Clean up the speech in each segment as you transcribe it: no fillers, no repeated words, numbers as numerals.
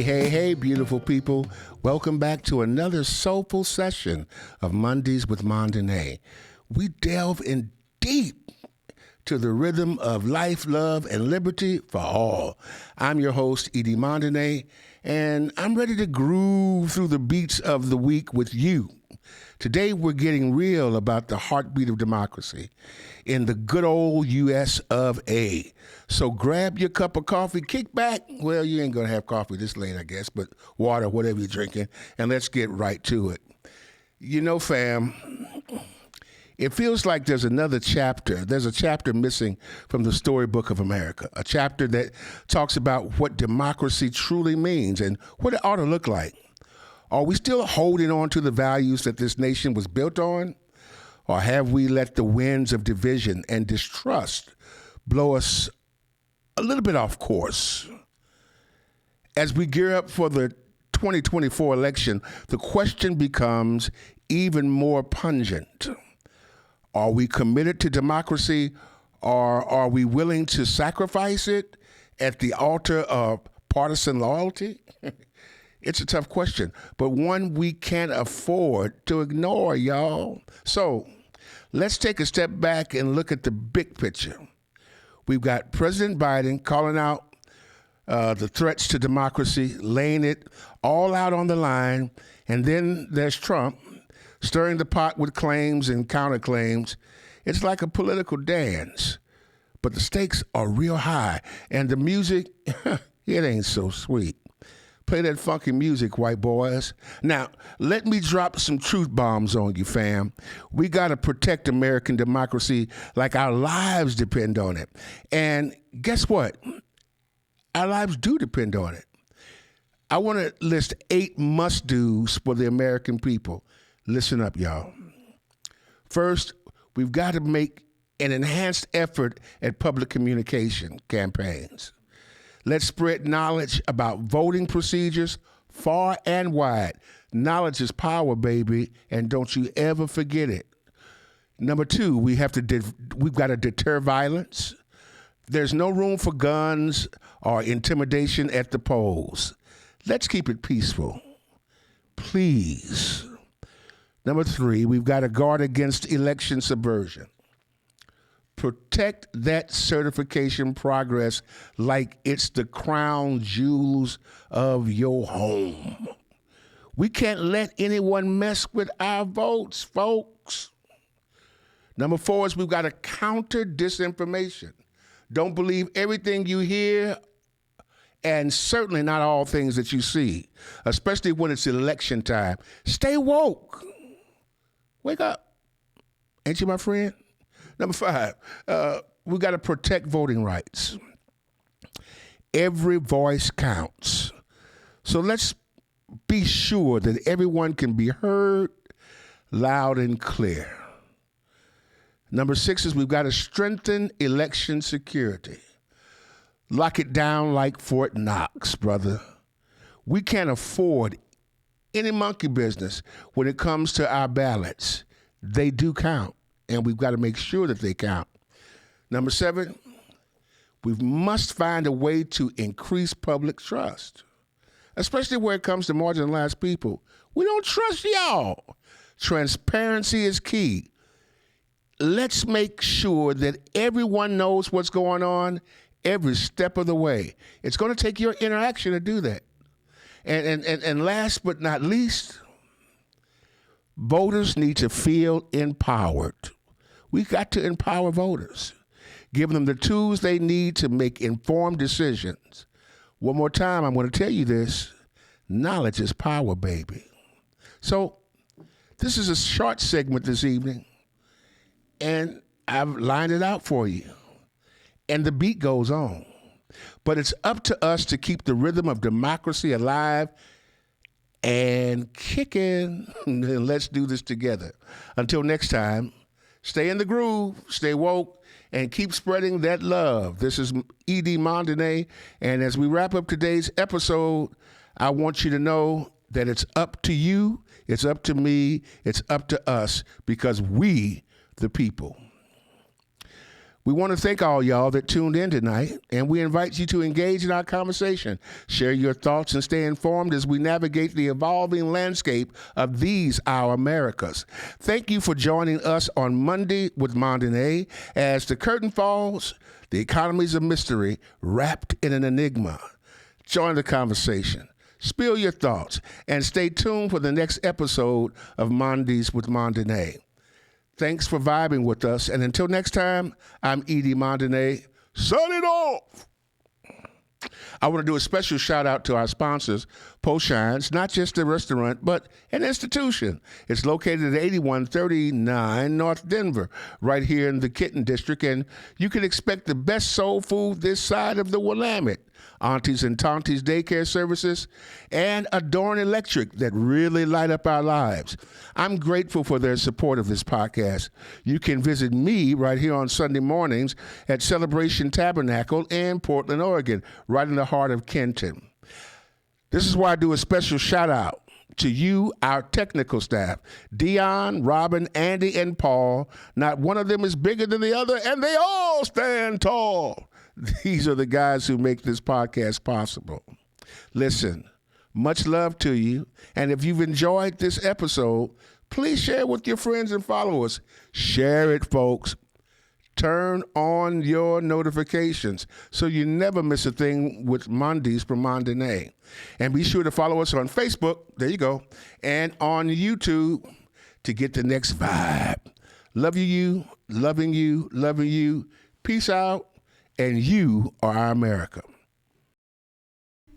Hey, beautiful people. Welcome back to another soulful session of Mondays with Mondene. We delve in deep to the rhythm of life, love, and liberty for all. I'm your host, Edie Mondene, and I'm ready to groove through the beats of the week with you. Today, we're getting real about the heartbeat of democracy in the good old U.S. of A. So grab your cup of coffee, kick back. Well, you ain't going to have coffee this late, I guess, but water, whatever you're drinking, and let's get right to it. You know, fam, it feels like there's another chapter. There's a chapter missing from the storybook of America, a chapter that talks about what democracy truly means and what it ought to look like. Are we still holding on to the values that this nation was built on? Or have we let the winds of division and distrust blow us a little bit off course? As we gear up for the 2024 election, the question becomes even more pungent. Are we committed to democracy, or are we willing to sacrifice it at the altar of partisan loyalty? It's a tough question, but one we can't afford to ignore, y'all. So let's take a step back and look at the big picture. We've got President Biden calling out the threats to democracy, laying it all out on the line, and then there's Trump stirring the pot with claims and counterclaims. It's like a political dance, but the stakes are real high, and the music, it ain't so sweet. Play that funky music, white boys. Now, let me drop some truth bombs on you, fam. We got to protect American democracy like our lives depend on it. And guess what? Our lives do depend on it. I want to list 8 must-dos for the American people. Listen up, y'all. First, we've got to make an enhanced effort at public communication campaigns. Let's spread knowledge about voting procedures far and wide. Knowledge is power, baby, and don't you ever forget it. Number 2, we've got to deter violence. There's no room for guns or intimidation at the polls. Let's keep it peaceful, please. Number 3, we've got to guard against election subversion. Protect that certification progress like it's the crown jewels of your home. We can't let anyone mess with our votes, folks. Number 4 is we've got to counter disinformation. Don't believe everything you hear, and certainly not all things that you see, especially when it's election time. Stay woke. Wake up. Ain't you my friend? Number 5, we got to protect voting rights. Every voice counts. So let's be sure that everyone can be heard loud and clear. Number 6 is we've got to strengthen election security. Lock it down like Fort Knox, brother. We can't afford any monkey business when it comes to our ballots. They do count, and we've got to make sure that they count. Number 7, we must find a way to increase public trust, especially where it comes to marginalized people. We don't trust y'all. Transparency is key. Let's make sure that everyone knows what's going on every step of the way. It's going to take your interaction to do that. And last but not least, voters need to feel empowered. We've got to empower voters, give them the tools they need to make informed decisions. One more time, I'm going to tell you this. Knowledge is power, baby. So this is a short segment this evening, and I've lined it out for you. And the beat goes on. But it's up to us to keep the rhythm of democracy alive and kicking. Let's do this together. Until next time, stay in the groove, stay woke, and keep spreading that love. This is Edie Mondene, and as we wrap up today's episode, I want you to know that it's up to you, it's up to me, it's up to us, because we, the people. We want to thank all y'all that tuned in tonight, and we invite you to engage in our conversation. Share your thoughts and stay informed as we navigate the evolving landscape of these, our Americas. Thank you for joining us on Monday with Mondene. As the curtain falls, the economy's a mystery wrapped in an enigma. Join the conversation. Spill your thoughts, and stay tuned for the next episode of Mondays with Mondene. Thanks for vibing with us, and until next time, I'm Edie Mondene. Sign it off! I want to do a special shout out to our sponsors, Poshines, not just a restaurant, but an institution. It's located at 8139 North Denver, right here in the Kitten District, and you can expect the best soul food this side of the Willamette. Aunties and Tonties daycare services, and Adorn Electric that really light up our lives. I'm grateful for their support of this podcast. You can visit me right here on Sunday mornings at Celebration Tabernacle in Portland, Oregon, right in the heart of Kenton. This is why I do a special shout out to you, our technical staff, Dion, Robin, Andy, and Paul. Not one of them is bigger than the other, and they all stand tall. These are the guys who make this podcast possible. Listen, much love to you. And if you've enjoyed this episode, please share it with your friends and followers. Share it, folks. Turn on your notifications so you never miss a thing with Mondays from Mondene. And be sure to follow us on Facebook, there you go, and on YouTube to get the next vibe. Love you, loving you, loving you. Peace out. And you are our America.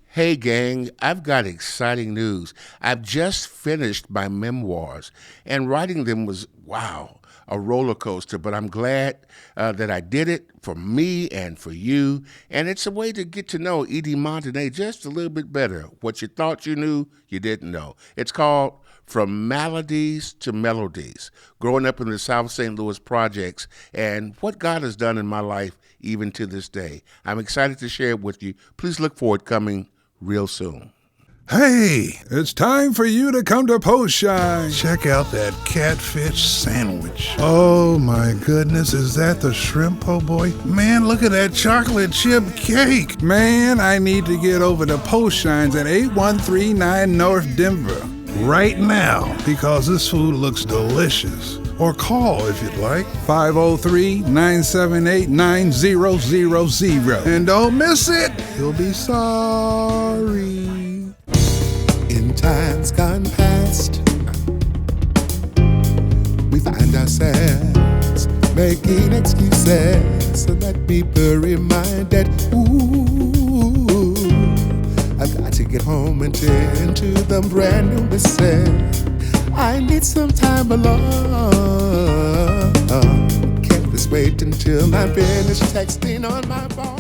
Hey, gang, I've got exciting news. I've just finished my memoirs, and writing them was, wow, a roller coaster, but I'm glad that I did it for me and for you, and it's a way to get to know Edie Mondene just a little bit better. What you thought you knew, you didn't know. It's called From Maladies to Melodies, growing up in the South St. Louis projects, and what God has done in my life even to this day. I'm excited to share it with you. Please look for it coming real soon. Hey, it's time for you to come to Poshine. Check out that catfish sandwich. Oh my goodness, is that the shrimp po' boy? Man, look at that chocolate chip cake. Man, I need to get over to Poshines at 8139 North Denver right now because this food looks delicious. Or call if you'd like, 503-978-9000. And don't miss it, you'll be sorry. In times gone past, we find ourselves making excuses so that people remind that, ooh, I've got to get home and tend to the brand new business. I need some time alone. Can't just wait until I'm finished texting on my phone.